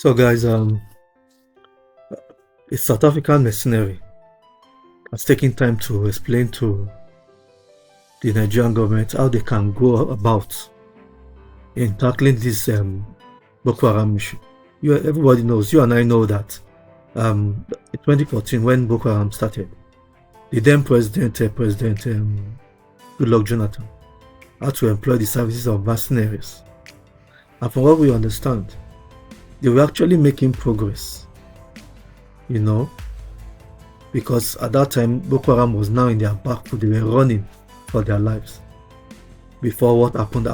So, guys, a South African mercenary has taken time to explain to the Nigerian government how they can go about in tackling this Boko Haram issue. Everybody knows, you and I know that in 2014, when Boko Haram started, the then President Goodluck Jonathan had to employ the services of mercenaries. And from what we understand, they were actually making progress, because at that time, Boko Haram was now in their back foot. They were running for their lives before what happened.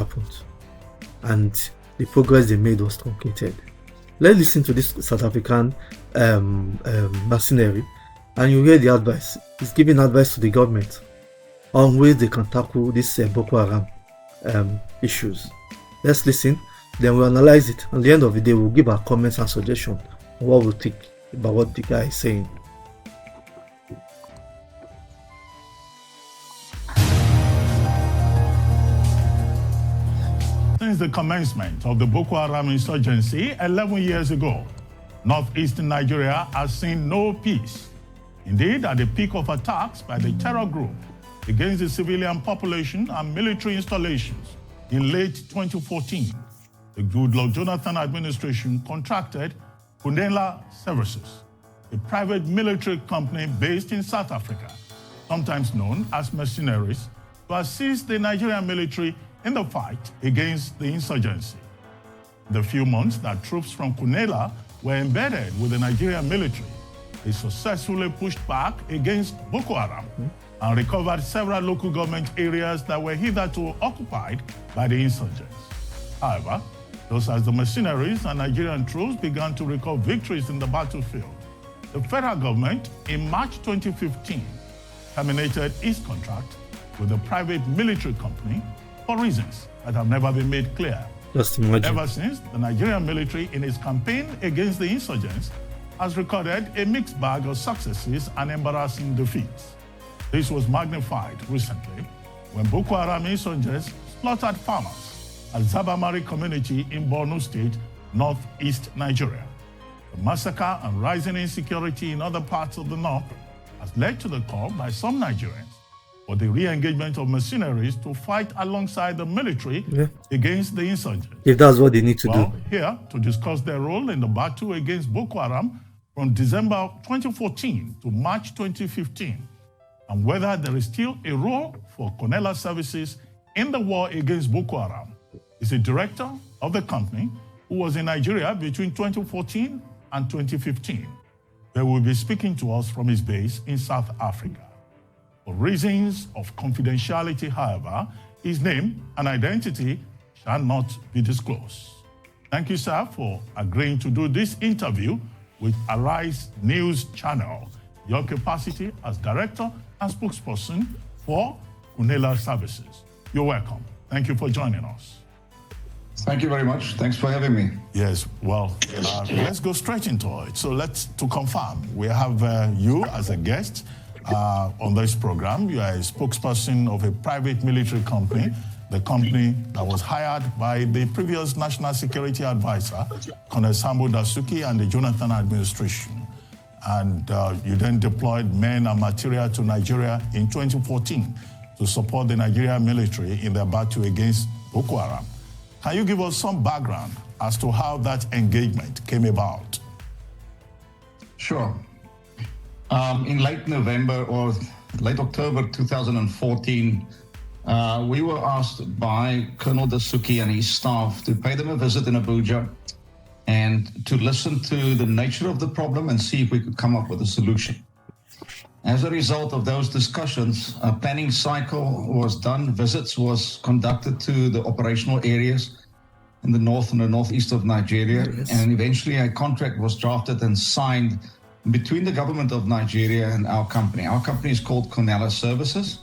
And the progress they made was truncated. Let's listen to this South African mercenary, and you hear the advice. He's giving advice to the government on ways they can tackle this Boko Haram issues. Let's listen, then we'll analyze it. At the end of the day, we'll give our comments and suggestions on what we think about what the guy is saying. Since the commencement of the Boko Haram insurgency 11 years ago, northeastern Nigeria has seen no peace. Indeed, at the peak of attacks by the terror group against the civilian population and military installations in late 2014, the Goodluck Jonathan administration contracted Kunela Services, a private military company based in South Africa, sometimes known as Mercenaries, to assist the Nigerian military in the fight against the insurgency. The few months that troops from Kunela were embedded with the Nigerian military, they successfully pushed back against Boko Haram and recovered several local government areas that were hitherto occupied by the insurgents. However, just as the mercenaries and Nigerian troops began to record victories in the battlefield, the federal government in March 2015 terminated its contract with the private military company for reasons that have never been made clear. Just imagine. Ever since, the Nigerian military, in its campaign against the insurgents, has recorded a mixed bag of successes and embarrassing defeats. This was magnified recently when Boko Haram insurgents slaughtered farmers at Zabamari community in Borno State, northeast Nigeria. The massacre and rising insecurity in other parts of the north has led to the call by some Nigerians for the re-engagement of mercenaries to fight alongside the military against the insurgents. If that's what they need to do. Here to discuss their role in the battle against Boko Haram from December 2014 to March 2015, and whether there is still a role for Kunela Services in the war against Boko Haram, is the director of the company who was in Nigeria between 2014 and 2015. They will be speaking to us from his base in South Africa. For reasons of confidentiality, however, his name and identity shall not be disclosed. Thank you, sir, for agreeing to do this interview with Arise News Channel. Your capacity as director and spokesperson for Kunela Services. You're welcome. Thank you for joining us. Thank you very much. Thanks for having me. Yes, well, let's go straight into it. So to confirm, we have you as a guest on this program. You are a spokesperson of a private military company, the company that was hired by the previous National Security Advisor, Colonel Sambo Dasuki, and the Jonathan administration. And you then deployed men and material to Nigeria in 2014 to support the Nigerian military in their battle against Boko Haram. Can you give us some background as to how that engagement came about? Sure. In late November or late October 2014, we were asked by Colonel Dasuki and his staff to pay them a visit in Abuja and to listen to the nature of the problem and see if we could come up with a solution. As a result of those discussions, a planning cycle was done, visits was conducted to the operational areas in the north and the northeast of Nigeria, and eventually a contract was drafted and signed between the government of Nigeria and our company. Our company is called Kunela Services,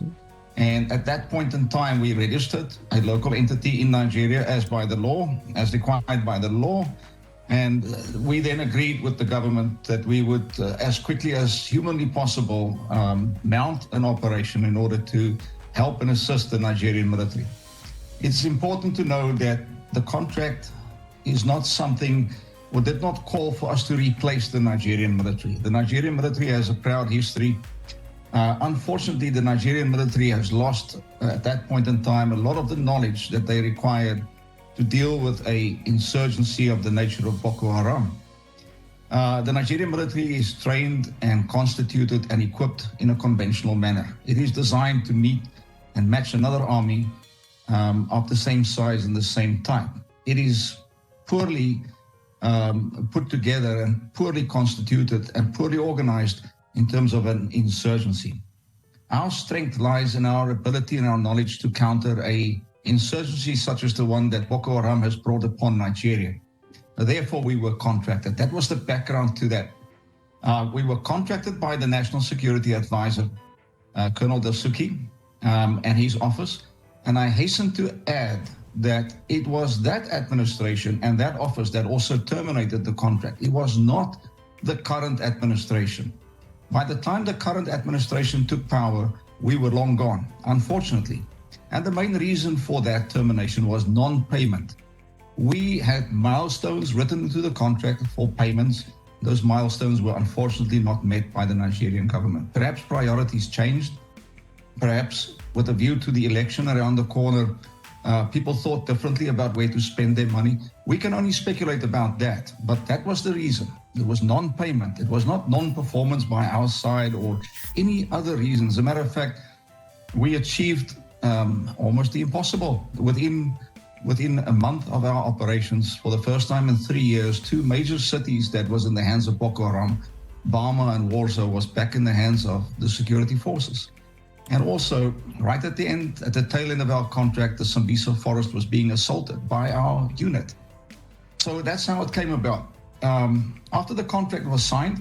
and at that point in time, we registered a local entity in Nigeria as required by the law, and we then agreed with the government that we would, as quickly as humanly possible, mount an operation in order to help and assist the Nigerian military. It's important to know that the contract is not something or did not call for us to replace the Nigerian military. The Nigerian military has a proud history. Unfortunately, the Nigerian military has lost, at that point in time, a lot of the knowledge that they required to deal with a insurgency of the nature of Boko Haram. The Nigerian military is trained and constituted and equipped in a conventional manner. It is designed to meet and match another army of the same size and the same type. It is poorly put together and poorly constituted and poorly organized in terms of an insurgency. Our strength lies in our ability and our knowledge to counter a insurgency such as the one that Boko Haram has brought upon Nigeria. Therefore, we were contracted. That was the background to that. We were contracted by the National Security Advisor, Colonel Dasuki, and his office. And I hasten to add that it was that administration and that office that also terminated the contract. It was not the current administration. By the time the current administration took power, we were long gone, unfortunately. And the main reason for that termination was non-payment. We had milestones written into the contract for payments. Those milestones were unfortunately not met by the Nigerian government. Perhaps priorities changed. Perhaps with a view to the election around the corner, people thought differently about where to spend their money. We can only speculate about that, but that was the reason. It was non-payment. It was not non-performance by our side or any other reason. As a matter of fact, we achieved almost the impossible. Within a month of our operations, for the first time in 3 years, two major cities that was in the hands of Boko Haram, Bama and Warsaw, was back in the hands of the security forces. And also, right at the end, at the tail end of our contract, the Sambisa forest was being assaulted by our unit. So that's how it came about. After the contract was signed,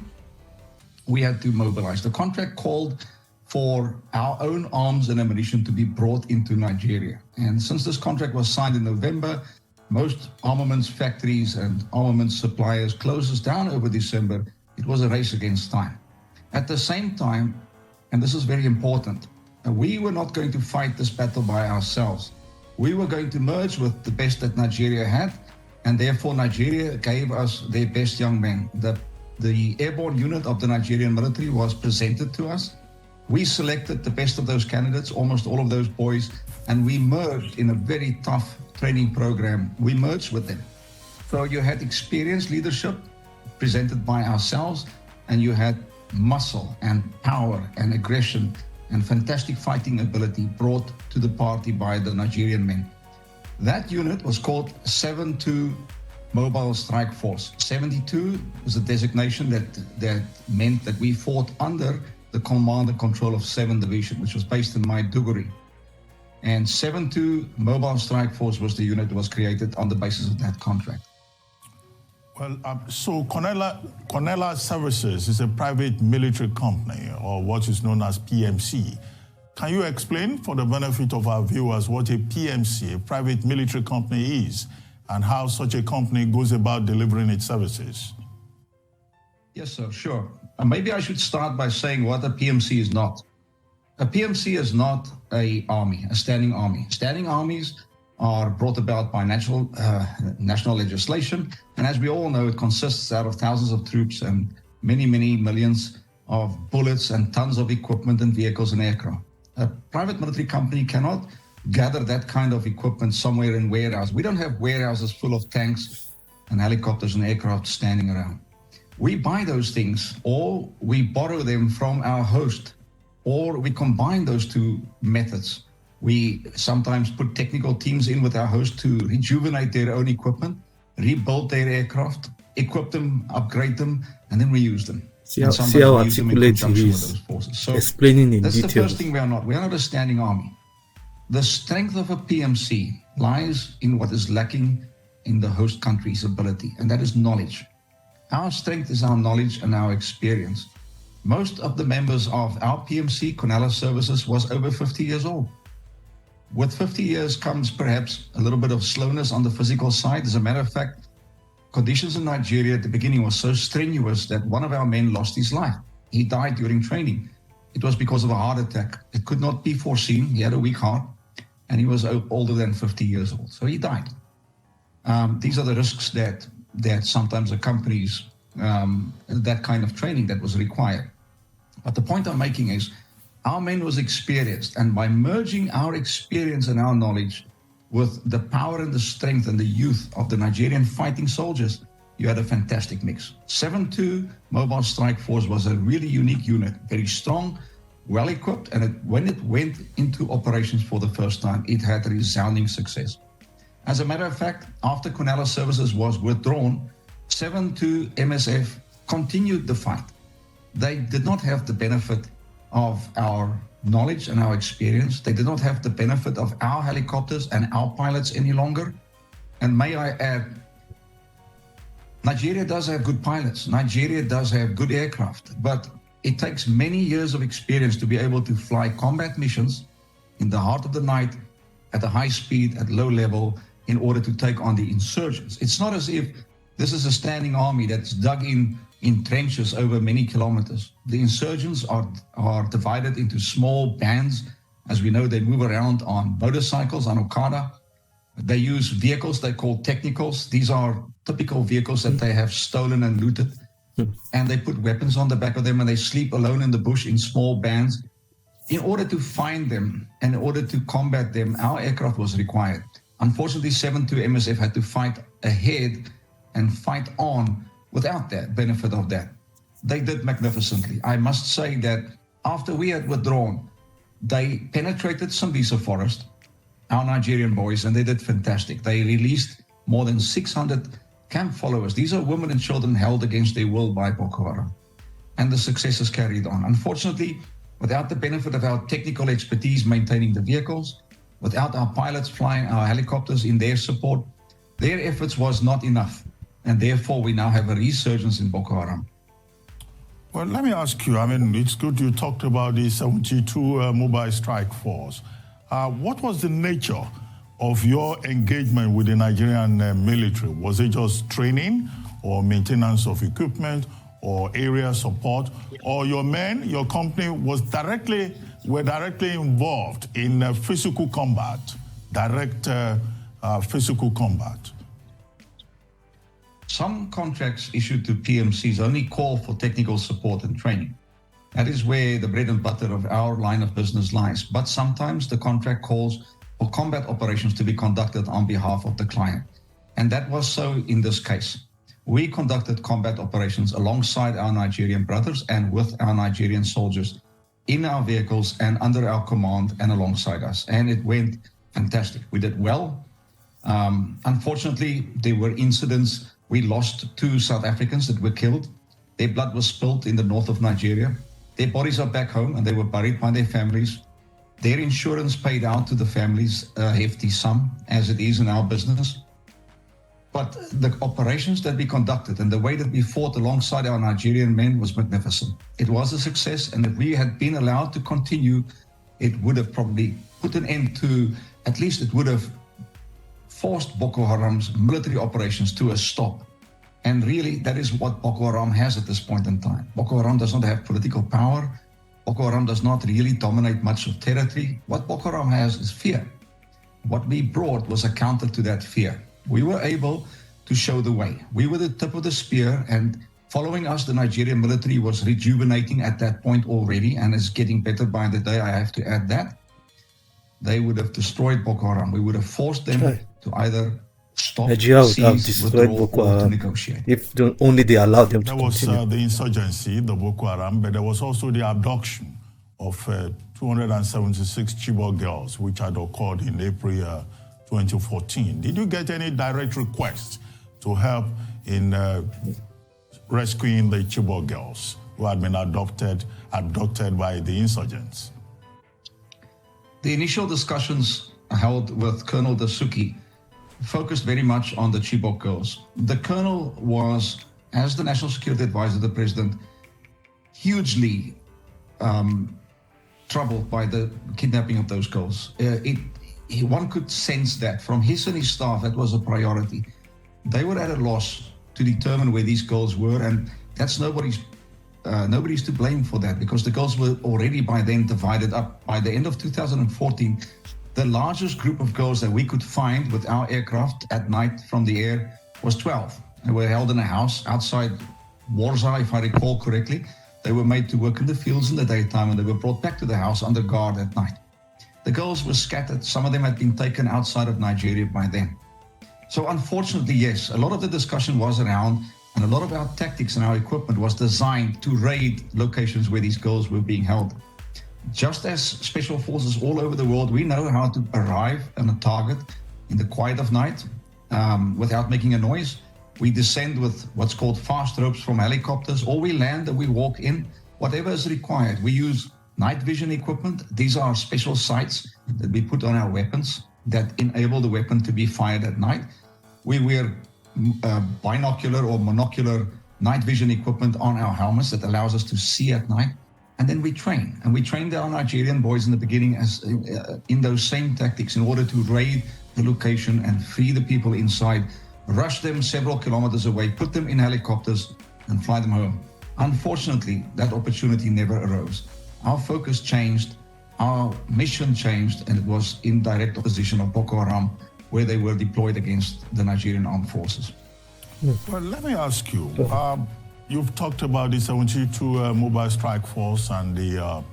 we had to mobilize. The contract called for our own arms and ammunition to be brought into Nigeria. And since this contract was signed in November, most armaments factories and armaments suppliers closed us down over December. It was a race against time. At the same time, and this is very important, we were not going to fight this battle by ourselves. We were going to merge with the best that Nigeria had, and therefore Nigeria gave us their best young men. The airborne unit of the Nigerian military was presented to us. We selected the best of those candidates, almost all of those boys, and we merged in a very tough training program. We merged with them. So you had experienced leadership presented by ourselves, and you had muscle and power and aggression and fantastic fighting ability brought to the party by the Nigerian men. That unit was called 72 Mobile Strike Force. 72 was a designation that meant that we fought under the command and control of 7 Division, which was based in Maiduguri. And 72 Mobile Strike Force was the unit that was created on the basis of that contract. Well, so Cornella Services is a private military company, or what is known as PMC. Can you explain, for the benefit of our viewers, what a PMC, a private military company, is, and how such a company goes about delivering its services? Yes, sir, sure. Maybe I should start by saying what a PMC is not. A PMC is not an army, a standing army. Standing armies are brought about by national legislation. And as we all know, it consists out of thousands of troops and many, many millions of bullets and tons of equipment and vehicles and aircraft. A private military company cannot gather that kind of equipment somewhere in warehouse. We don't have warehouses full of tanks and helicopters and aircraft standing around. We buy those things, or we borrow them from our host, or we combine those two methods. We sometimes put technical teams in with our host to rejuvenate their own equipment, rebuild their aircraft, equip them, upgrade them, and then reuse them. See how articulated he is, so explaining in that's detail. The first thing we are not. We are not a standing army. The strength of a PMC lies in what is lacking in the host country's ability, and that is knowledge. Our strength is our knowledge and our experience. Most of the members of our PMC, Cornella Services, was over 50 years old. With 50 years comes perhaps a little bit of slowness on the physical side. As a matter of fact, conditions in Nigeria at the beginning were so strenuous that one of our men lost his life. He died during training. It was because of a heart attack. It could not be foreseen. He had a weak heart, and he was older than 50 years old. So he died. These are the risks that that sometimes accompanies that kind of training that was required. But the point I'm making is our men was experienced, and by merging our experience and our knowledge with the power and the strength and the youth of the Nigerian fighting soldiers, you had a fantastic mix. 7-2 Mobile Strike Force was a really unique unit, very strong, well equipped, and when it went into operations for the first time, it had resounding success. As a matter of fact, after Quinella Services was withdrawn, 7-2 MSF continued the fight. They did not have the benefit of our knowledge and our experience. They did not have the benefit of our helicopters and our pilots any longer. And may I add, Nigeria does have good pilots. Nigeria does have good aircraft, but it takes many years of experience to be able to fly combat missions in the heart of the night at a high speed, at low level, in order to take on the insurgents. It's not as if this is a standing army that's dug in trenches over many kilometers. The insurgents are divided into small bands. As we know, they move around on motorcycles, on Okada. They use vehicles they call technicals. These are typical vehicles that they have stolen and looted. And they put weapons on the back of them, and they sleep alone in the bush in small bands. In order to find them and in order to combat them, our aircraft was required. Unfortunately, 7-2 MSF had to fight ahead and fight on without that benefit of that. They did magnificently. I must say that after we had withdrawn, they penetrated Sambisa Forest, our Nigerian boys, and they did fantastic. They released more than 600 camp followers. These are women and children held against their will by Boko Haram. And the success is carried on. Unfortunately, without the benefit of our technical expertise maintaining the vehicles, without our pilots flying our helicopters in their support, their efforts was not enough. And therefore, we now have a resurgence in Boko Haram. Well, let me ask you, I mean, it's good you talked about the 72 Mobile Strike Force. What was the nature of your engagement with the Nigerian military? Was it just training or maintenance of equipment or area support? Or your men, your company were directly involved in physical combat, direct physical combat? Some contracts issued to PMCs only call for technical support and training. That is where the bread and butter of our line of business lies. But sometimes the contract calls for combat operations to be conducted on behalf of the client. And that was so in this case. We conducted combat operations alongside our Nigerian brothers and with our Nigerian soldiers in our vehicles and under our command and alongside us. And it went fantastic. We did well. Unfortunately, there were incidents. We lost 2 South Africans that were killed. Their blood was spilled in the north of Nigeria. Their bodies are back home and they were buried by their families. Their insurance paid out to the families a hefty sum, as it is in our business. But the operations that we conducted and the way that we fought alongside our Nigerian men was magnificent. It was a success, and if we had been allowed to continue, it would have probably put an end to, at least it would have forced Boko Haram's military operations to a stop. And really, that is what Boko Haram has at this point in time. Boko Haram does not have political power. Boko Haram does not really dominate much of territory. What Boko Haram has is fear. What we brought was a counter to that fear. We were able to show the way. We were the tip of the spear, and following us, the Nigerian military was rejuvenating at that point already and is getting better by the day, I have to add that. They would have destroyed Boko Haram. We would have forced them to either stop, cease, withdraw, or to negotiate. If only they allowed them to continue. There was the insurgency, the Boko Haram, but there was also the abduction of 276 Chibok girls, which had occurred in April 2014. Did you get any direct requests to help in rescuing the Chibok girls who had been abducted by the insurgents? The initial discussions held with Colonel Dasuki focused very much on the Chibok girls. The colonel was, as the National Security Advisor to the President, hugely troubled by the kidnapping of those girls. One could sense that from his and his staff, that was a priority. They were at a loss to determine where these girls were, and that's nobody's to blame for that, because the girls were already by then divided up. By the end of 2014, the largest group of girls that we could find with our aircraft at night from the air was 12. They were held in a house outside Warsaw, if I recall correctly. They were made to work in the fields in the daytime, and they were brought back to the house under guard at night. The girls were scattered. Some of them had been taken outside of Nigeria by then. So unfortunately, yes, a lot of the discussion was around, and a lot of our tactics and our equipment was designed to raid locations where these girls were being held. Just as special forces all over the world, we know how to arrive on a target in the quiet of night without making a noise. We descend with what's called fast ropes from helicopters, or we land and we walk in, whatever is required. We use night vision equipment. These are special sights that we put on our weapons that enable the weapon to be fired at night. We wear binocular or monocular night vision equipment on our helmets that allows us to see at night. And then we train. And we trained our Nigerian boys in the beginning as in those same tactics in order to raid the location and free the people inside, rush them several kilometers away, put them in helicopters and fly them home. Unfortunately, that opportunity never arose. Our focus changed, our mission changed, and it was in direct opposition of Boko Haram, where they were deployed against the Nigerian armed forces. Well, let me ask you, you've talked about the 72 Mobile Strike Force and the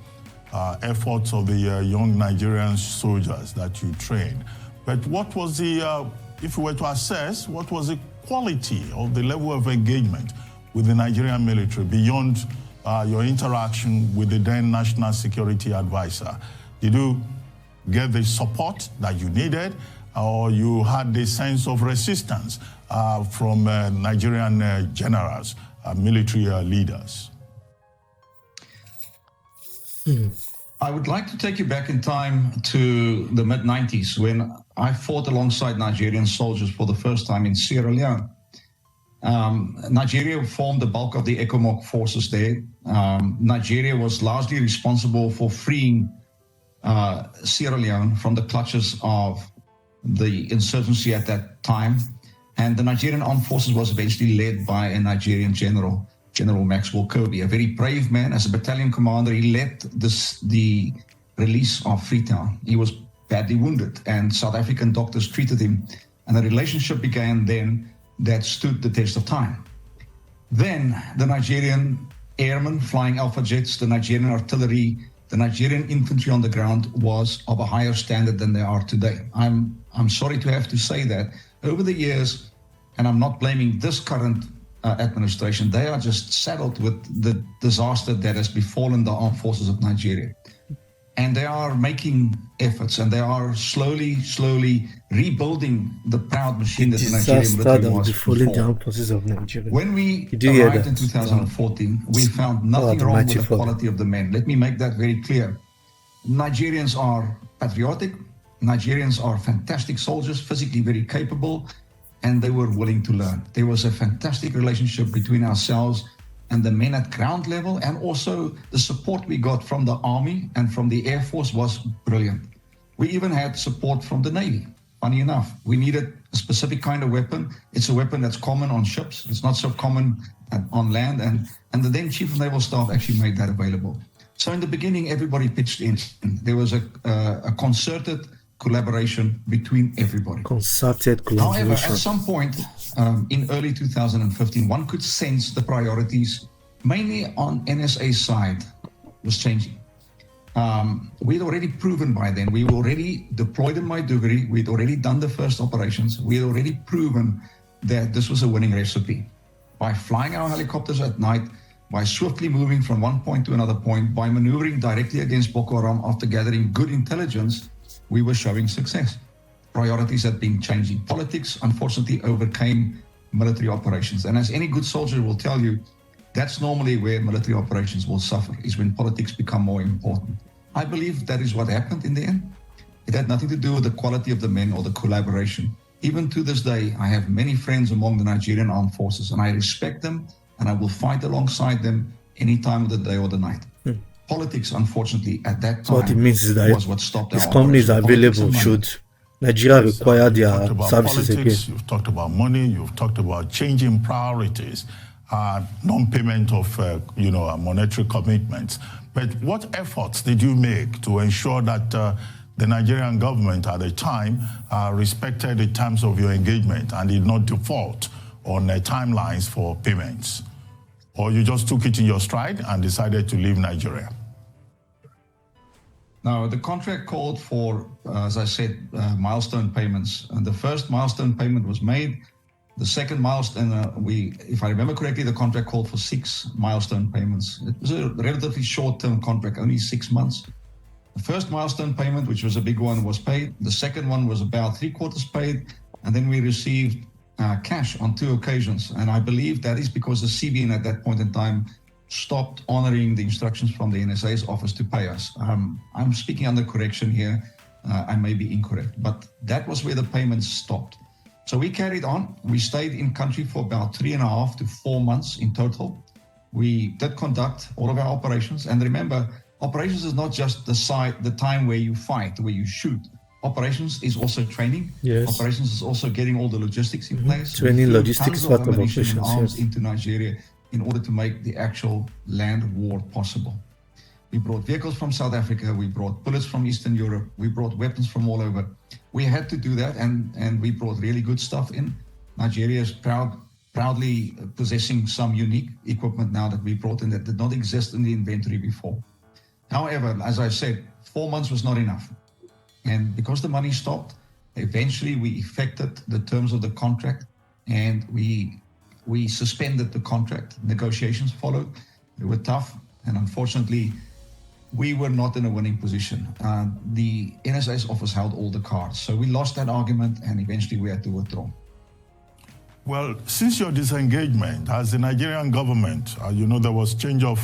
efforts of the young Nigerian soldiers that you trained. But what was the, if you were to assess, what was the quality of the level of engagement with the Nigerian military beyond your interaction with the then National Security Advisor? Did you get the support that you needed, or you had the sense of resistance from Nigerian generals, military leaders? I would like to take you back in time to the mid-90s when I fought alongside Nigerian soldiers for the first time in Sierra Leone. Nigeria formed the bulk of the ECOMOG forces there. Nigeria was largely responsible for freeing Sierra Leone from the clutches of the insurgency at that time. And the Nigerian armed forces was eventually led by a Nigerian general, General Maxwell Kirby, a very brave man. As a battalion commander, he led the release of Freetown. He was badly wounded, and South African doctors treated him. And a relationship began then that stood the test of time. Then the Nigerian airmen flying Alpha jets, the Nigerian artillery, the Nigerian infantry on the ground was of a higher standard than they are today. I'm sorry to have to say that. Over the years, and I'm not blaming this current administration, they are just saddled with the disaster that has befallen the armed forces of Nigeria. And they are making efforts, and they are slowly rebuilding the proud machine that the Nigerian military was before. When we arrived in 2014, we found nothing wrong with the quality of the men. Let me make that very clear. Nigerians are patriotic. Nigerians are fantastic soldiers, physically very capable, and they were willing to learn. There was a fantastic relationship between ourselves and the men at ground level, and also the support we got from the Army and from the Air Force was brilliant. We even had support from the Navy. Funny enough, we needed a specific kind of weapon. It's a weapon that's common on ships. It's not so common on land, and the then Chief of Naval Staff actually made that available. So in the beginning, everybody pitched in. There was a concerted collaboration between everybody. Concerted collaboration. However, at some point in early 2015, one could sense the priorities, mainly on NSA's side, was changing. We'd already proven by then. We were already deployed in Maiduguri. We'd already done the first operations. We had already proven that this was a winning recipe. By flying our helicopters at night, by swiftly moving from one point to another point, by maneuvering directly against Boko Haram after gathering good intelligence, we were showing success. Priorities had been changing. Politics, unfortunately, overcame military operations. And as any good soldier will tell you, that's normally where military operations will suffer, is when politics become more important. I believe that is what happened in the end. It had nothing to do with the quality of the men or the collaboration. Even to this day, I have many friends among the Nigerian armed forces, and I respect them, and I will fight alongside them any time of the day or the night. Politics, unfortunately, at that time, what it means is that was what stopped if companies are available, should Nigeria require their services again? You've talked about money, you've talked about changing priorities, non-payment of monetary commitments. But what efforts did you make to ensure that the Nigerian government at the time respected the terms of your engagement and did not default on timelines for payments? Or you just took it in your stride and decided to leave Nigeria? Now, the contract called for, as I said, milestone payments. And the first milestone payment was made. The second milestone, if I remember correctly, the contract called for 6 milestone payments. It was a relatively short-term contract, only 6 months. The first milestone payment, which was a big one, was paid. The second one was about 3/4 paid. And then we received cash on 2 occasions. And I believe that is because the CBN at that point in time stopped honoring the instructions from the NSA's office to pay us. I'm speaking under correction here. I may be incorrect, but that was where the payments stopped. So we carried on. We stayed in country for about 3.5 to 4 months in total. We did conduct all of our operations. And remember, operations is not just the time where you fight, where you shoot. Operations is also training. Yes. Operations is also getting all the logistics in place. Training, logistics, part of operations, arms yes. into Nigeria in order to make the actual land war possible. We brought vehicles from South Africa. We brought bullets from Eastern Europe. We brought weapons from all over. We had to do that, and we brought really good stuff in. Nigeria is proudly possessing some unique equipment now that we brought in that did not exist in the inventory before. However, as I said, 4 months was not enough. And because the money stopped, eventually we effected the terms of the contract, and we suspended the contract. Negotiations followed. They were tough, and unfortunately, we were not in a winning position. The NSA's office held all the cards. So we lost that argument, and eventually we had to withdraw. Well, since your disengagement, has the Nigerian government, there was change of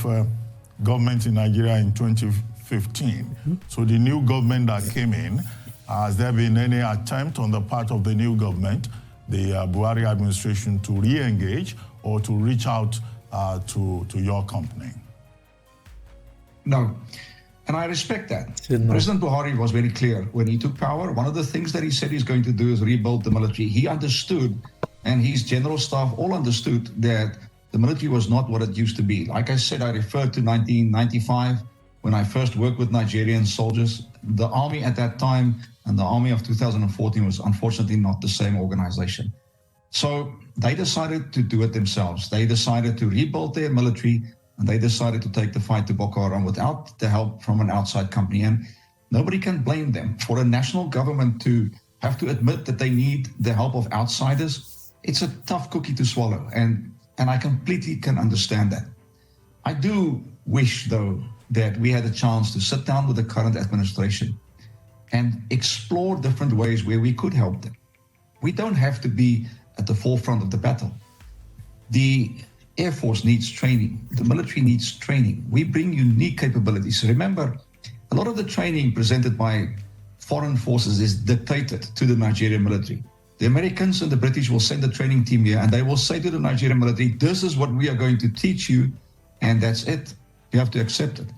government in Nigeria in 2015. Mm-hmm. So the new government that came in, has there been any attempt on the part of the new government, the Buhari administration, to re-engage or to reach out to your company? No. And I respect that. No. President Buhari was very clear when he took power. One of the things that he said he's going to do is rebuild the military. He understood, and his general staff all understood, that the military was not what it used to be. Like I said, I referred to 1995 when I first worked with Nigerian soldiers. The army at that time and the army of 2014 was unfortunately not the same organization. So they decided to do it themselves. They decided to rebuild their military, and they decided to take the fight to Boko Haram without the help from an outside company. And nobody can blame them. For a national government to have to admit that they need the help of outsiders, it's a tough cookie to swallow. And I completely can understand that. I do wish, though, that we had a chance to sit down with the current administration and explore different ways where we could help them. We don't have to be at the forefront of the battle. The Air Force needs training. The military needs training. We bring unique capabilities. Remember, a lot of the training presented by foreign forces is dictated to the Nigerian military. The Americans and the British will send a training team here, and they will say to the Nigerian military, this is what we are going to teach you, and that's it. You have to accept it.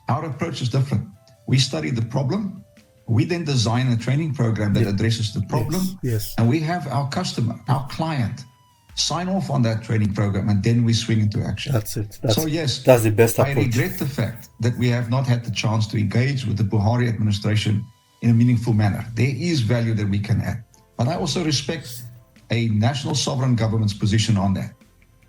Our approach is different. We study the problem. We then design a training program that addresses the problem. Yes. And we have our customer, our client, sign off on that training program, and then we swing into action. That's it. So yes, that's the best approach. I regret the fact that we have not had the chance to engage with the Buhari administration in a meaningful manner. There is value that we can add. But I also respect a national sovereign government's position on that.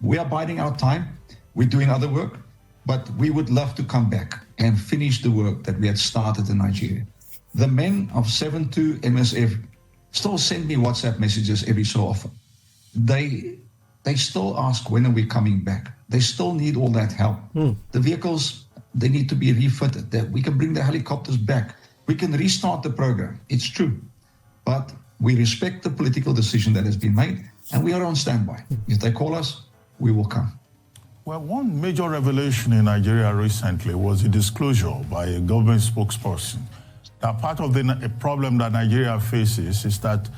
We are biding our time. We're doing other work, but we would love to come back and finish the work that we had started in Nigeria. The men of 72 MSF still send me WhatsApp messages every so often. They still ask, when are we coming back? They still need all that help. The vehicles, they need to be refitted. That we can bring the helicopters back. We can restart the program. It's true. But we respect the political decision that has been made, and we are on standby. If they call us, we will come. Well, one major revelation in Nigeria recently was the disclosure by a government spokesperson that part of the problem that Nigeria faces is that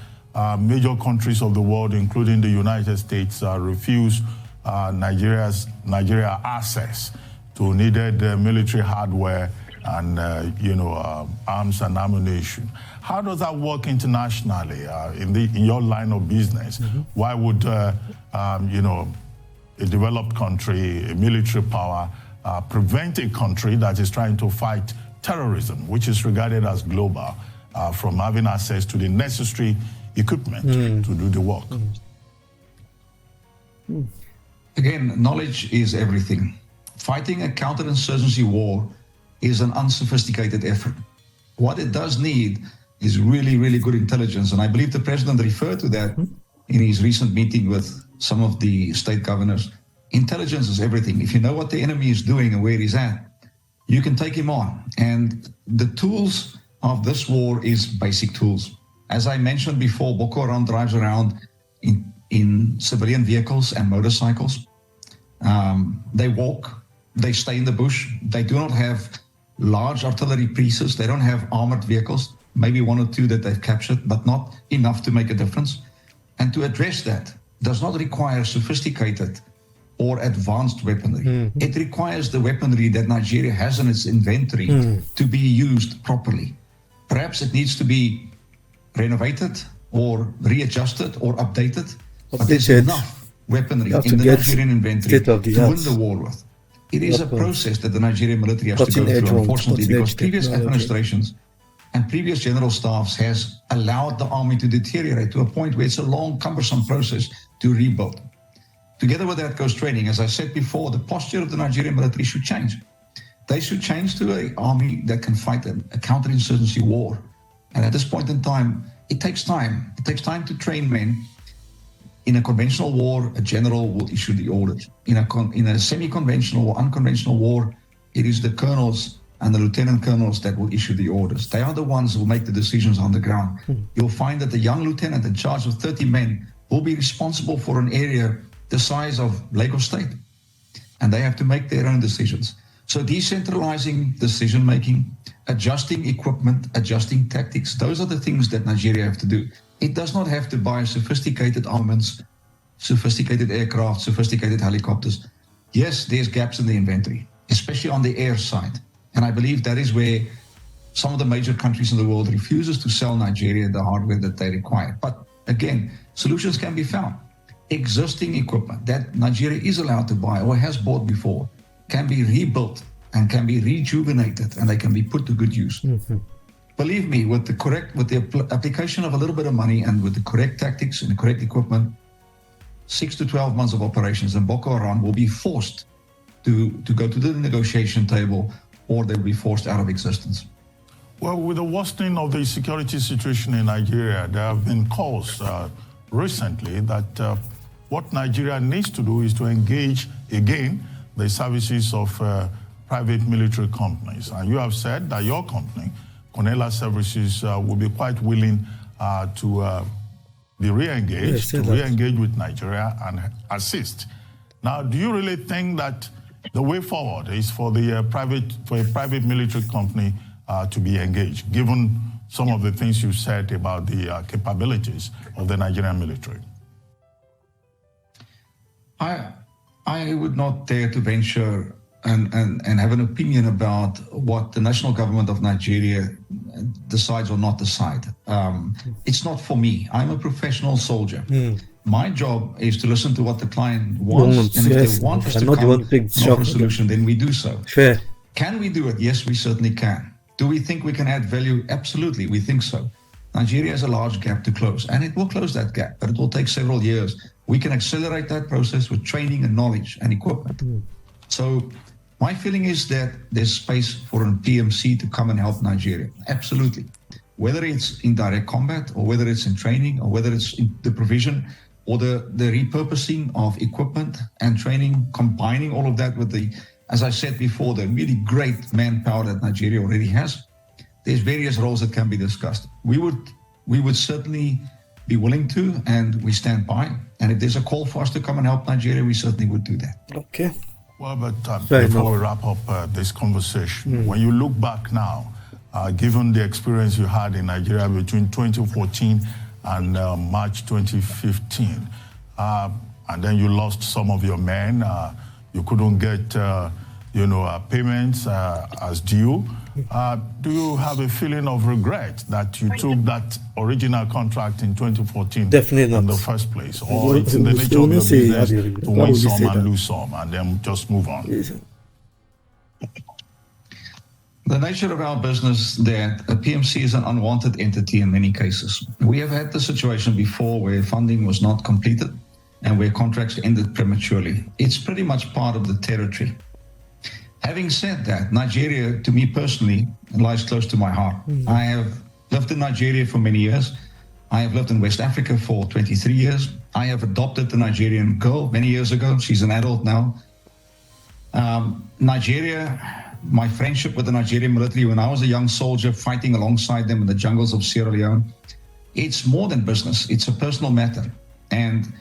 major countries of the world, including the United States, refuse Nigeria access to needed military hardware and arms and ammunition. How does that work internationally in your line of business? Mm-hmm. Why would a developed country, a military power, prevent a country that is trying to fight terrorism, which is regarded as global, from having access to the necessary equipment to do the work? Again, knowledge is everything. Fighting a counterinsurgency war is an unsophisticated effort. What it does need is really, really good intelligence. And I believe the president referred to that in his recent meeting with some of the state governors. Intelligence is everything. If you know what the enemy is doing and where he's at, you can take him on. And the tools of this war is basic tools. As I mentioned before, Boko Haram drives around in civilian vehicles and motorcycles. They walk, they stay in the bush. They do not have large artillery pieces. They don't have armored vehicles, maybe one or two that they've captured, but not enough to make a difference. And to address that does not require sophisticated or advanced weaponry. It requires the weaponry that Nigeria has in its inventory to be used properly. Perhaps it needs to be renovated or readjusted or updated, but there's enough weaponry in the Nigerian inventory to win the war with. It is a process that the Nigerian military has to go through, unfortunately, because previous administrations and previous general staffs has allowed the army to deteriorate to a point where it's a long, cumbersome process to rebuild. Together with that goes training. As I said before, the posture of the Nigerian military should change. They should change to an army that can fight a counterinsurgency war. And at this point in time, it takes time. It takes time to train men. In a conventional war, a general will issue the orders. In a semi-conventional or unconventional war, it is the colonels and the lieutenant colonels that will issue the orders. They are the ones who make the decisions on the ground. You'll find that the young lieutenant in charge of 30 men will be responsible for an area the size of Lagos State. And they have to make their own decisions. So decentralizing decision-making, adjusting equipment, adjusting tactics, those are the things that Nigeria have to do. It does not have to buy sophisticated armaments, sophisticated aircraft, sophisticated helicopters. Yes, there's gaps in the inventory, especially on the air side. And I believe that is where some of the major countries in the world refuses to sell Nigeria the hardware that they require. But again, solutions can be found. Existing equipment that Nigeria is allowed to buy or has bought before can be rebuilt and can be rejuvenated, and they can be put to good use. Believe me, with the application of a little bit of money and with the correct tactics and the correct equipment, 6 to 12 months of operations, and Boko Haram will be forced to go to the negotiation table, or they'll be forced out of existence. Well, with the worsening of the security situation in Nigeria, there have been calls recently that what Nigeria needs to do is to engage again the services of private military companies. And you have said that your company, Cornella Services, will be quite willing to be re-engaged, re-engage with Nigeria and assist. Now, do you really think that the way forward is for a private military company to be engaged, given some of the things you said about the capabilities of the Nigerian military? I would not dare to venture and have an opinion about what the national government of Nigeria decides or not decide. It's not for me. I'm a professional soldier. My job is to listen to what the client wants, and if they want us to come and offer a solution, then we do so. Fair. Can we do it? Yes, we certainly can. Do we think we can add value? Absolutely, we think so. Nigeria has a large gap to close, and it will close that gap, but it will take several years. We can accelerate that process with training and knowledge and equipment. So my feeling is that there's space for a PMC to come and help Nigeria. Absolutely. Whether it's in direct combat, or whether it's in training, or whether it's in the provision or the repurposing of equipment and training, combining all of that with the, as I said before, the really great manpower that Nigeria already has. There's various roles that can be discussed. We would certainly be willing to, and we stand by. And if there's a call for us to come and help Nigeria, we certainly would do that. Okay. Well, but before we wrap up this conversation, when you look back now, given the experience you had in Nigeria between 2014 and March 2015, and then you lost some of your men, you couldn't get payments as due. Do you have a feeling of regret that you took that original contract in 2014 Definitely not. in the first place? Or it's in the nature of your business to win some and lose some and then just move on? The nature of our business, that a PMC is an unwanted entity in many cases. We have had the situation before where funding was not completed, and where contracts ended prematurely. It's pretty much part of the territory. Having said that, Nigeria, to me personally, lies close to my heart. I have lived in Nigeria for many years. I have lived in West Africa for 23 years. I have adopted a Nigerian girl many years ago. She's an adult now. Nigeria, my friendship with the Nigerian military when I was a young soldier fighting alongside them in the jungles of Sierra Leone, it's more than business. It's a personal matter. And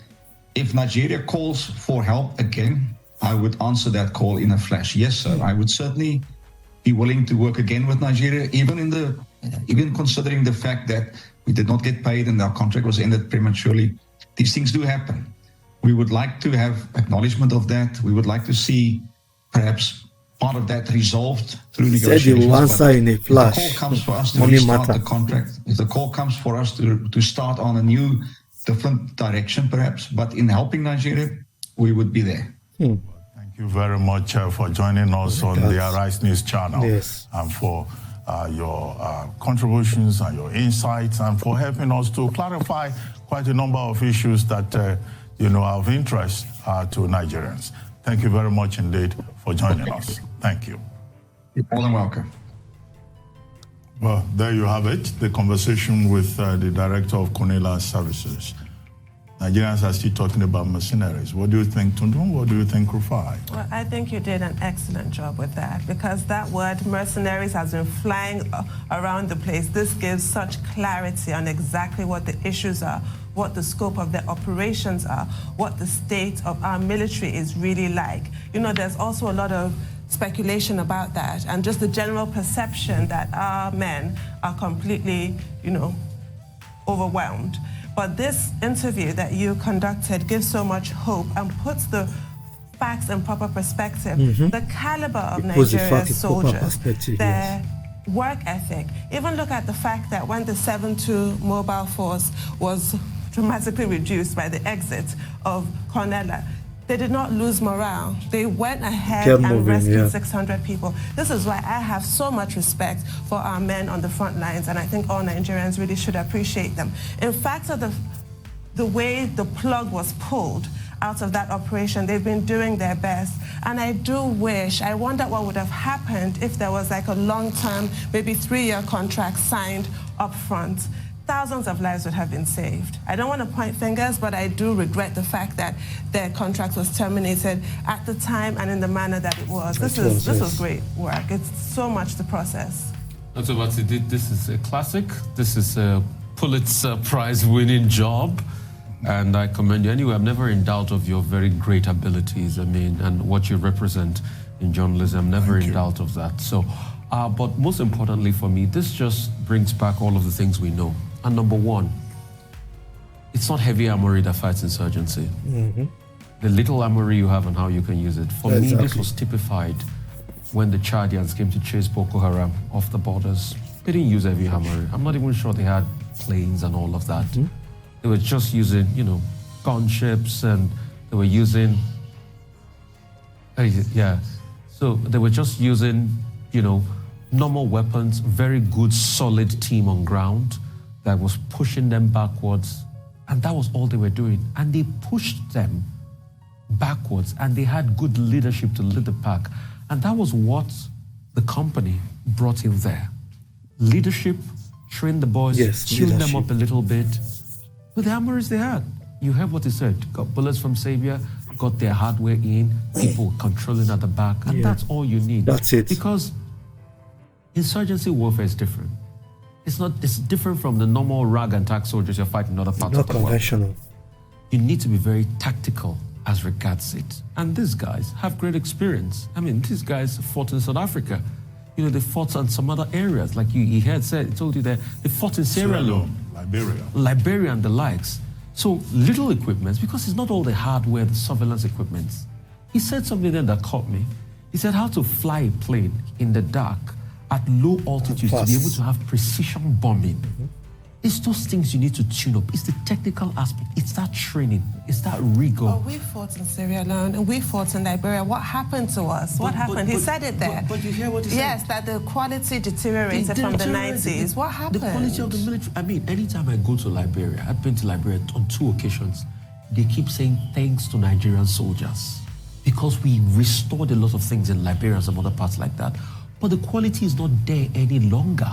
if Nigeria calls for help again, I would answer that call in a flash. Yes, sir. I would certainly be willing to work again with Nigeria, even considering the fact that we did not get paid and our contract was ended prematurely. These things do happen. We would like to have acknowledgement of that. We would like to see perhaps part of that resolved through negotiations. Said answer in a flash. If the call comes for us to restart the contract, if the call comes for us to start on a new, different direction perhaps, but in helping Nigeria, we would be there. Thank you very much for joining us on the Arise News channel, and for your contributions and your insights, and for helping us to clarify quite a number of issues that are of interest to Nigerians. Thank you very much indeed for joining us. Thank you. You're more than welcome. Well, there you have it, the conversation with the Director of Cornelia Services. Nigerians are still talking about mercenaries. What do you think, Tundun? What do you think, Rufai? Well, I think you did an excellent job with that, because that word mercenaries has been flying around the place. This gives such clarity on exactly what the issues are, what the scope of the operations are, what the state of our military is really like. There's also a lot of speculation about that, and just the general perception that our men are completely, overwhelmed. But this interview that you conducted gives so much hope and puts the facts in proper perspective. The caliber of Nigeria's soldiers, their work ethic. Even look at the fact that when the 7-2 mobile force was dramatically reduced by the exit of Cornelia, they did not lose morale. They went ahead and rescued 600 people. This is why I have so much respect for our men on the front lines, and I think all Nigerians really should appreciate them. In fact, the way the plug was pulled out of that operation, they've been doing their best. And I wonder what would have happened if there was like a long-term, maybe 3-year contract signed up front. Thousands of lives would have been saved. I don't want to point fingers, but I do regret the fact that their contract was terminated at the time and in the manner that it was. This was great work. It's so much to process. Dr. Batsi, this is a classic. This is a Pulitzer Prize-winning job, and I commend you. Anyway, I'm never in doubt of your very great abilities, and what you represent in journalism. I'm never in doubt of that. So, but most importantly for me, this just brings back all of the things we know. And number one, it's not heavy armory that fights insurgency. The little armory you have and how you can use it. For me, this was typified when the Chadians came to chase Boko Haram off the borders. They didn't use heavy armory. I'm not even sure they had planes and all of that. They were just using, gunships, and they were using, so they were just using, normal weapons, very good, solid team on ground that was pushing them backwards, and that was all they were doing. And they pushed them backwards, and they had good leadership to lead the pack. And that was what the company brought in there. Leadership, train the boys, tune them up a little bit with the armories they had. You heard what he said. Got bullets from Sabia, got their hardware in, people controlling at the back, and that's all you need. That's it. Because insurgency warfare is different. It's different from the normal rag and tack soldiers you're fighting in other parts of the world. Not conventional. You need to be very tactical as regards it. And these guys have great experience. These guys fought in South Africa. They fought on some other areas, like he told you that they fought in Sierra Leone, Liberia and the likes. So little equipment, because it's not all the hardware, the surveillance equipment. He said something then that caught me. He said how to fly a plane in the dark at low altitude to be able to have precision bombing. It's those things you need to tune up. It's the technical aspect. It's that training. It's that rigor. Well, we fought in Sierra Leone and we fought in Liberia. What happened to us? What happened? He said it there. But you hear what he said? Yes, that the quality deteriorated from the 90s. What happened? The quality of the military. Anytime I go to Liberia, I've been to Liberia on 2 occasions. they keep saying thanks to Nigerian soldiers because we restored a lot of things in Liberia and some other parts like that. But the quality is not there any longer.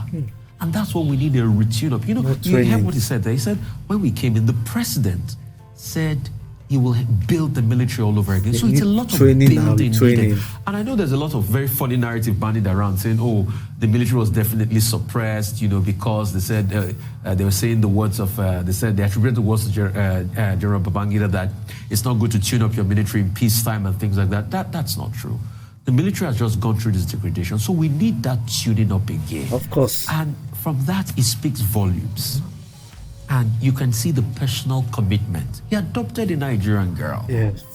And that's what we need a retune of. You know, you heard what he said there. He said, when we came in, the president said he will build the military all over again. So it's a lot of building needed. And I know there's a lot of very funny narrative bandied around saying, oh, the military was definitely suppressed, you know, because they said, they were saying the words of, they said, they attributed the words to General Babangida that it's not good to tune up your military in peacetime and things like that. That's not true. The military has just gone through this degradation. So we need that tuning up again. Of course. And from that, it speaks volumes. And you can see the personal commitment. He adopted a Nigerian girl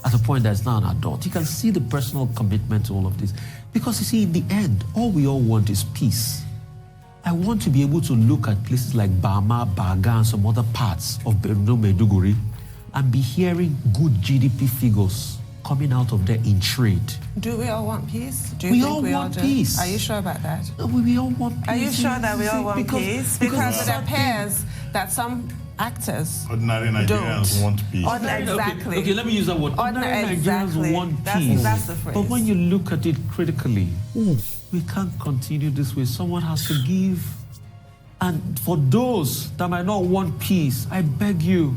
at a point that's now an adult. You can see the personal commitment to all of this. Because you see, in the end, all we all want is peace. I want to be able to look at places like Bama, Baga, and some other parts of Maiduguri and be hearing good GDP figures coming out of there in trade. Do we all want peace? Do you think we all want peace? Are you sure about that? We all want peace. Are you sure that we all want peace? Because it appears that some actors ordinary Nigerians want peace. Exactly. Okay, let me use that word. Ordinary Nigerians want peace. That's the phrase. But when you look at it critically, we can't continue this way. Someone has to give. And for those that might not want peace, I beg you,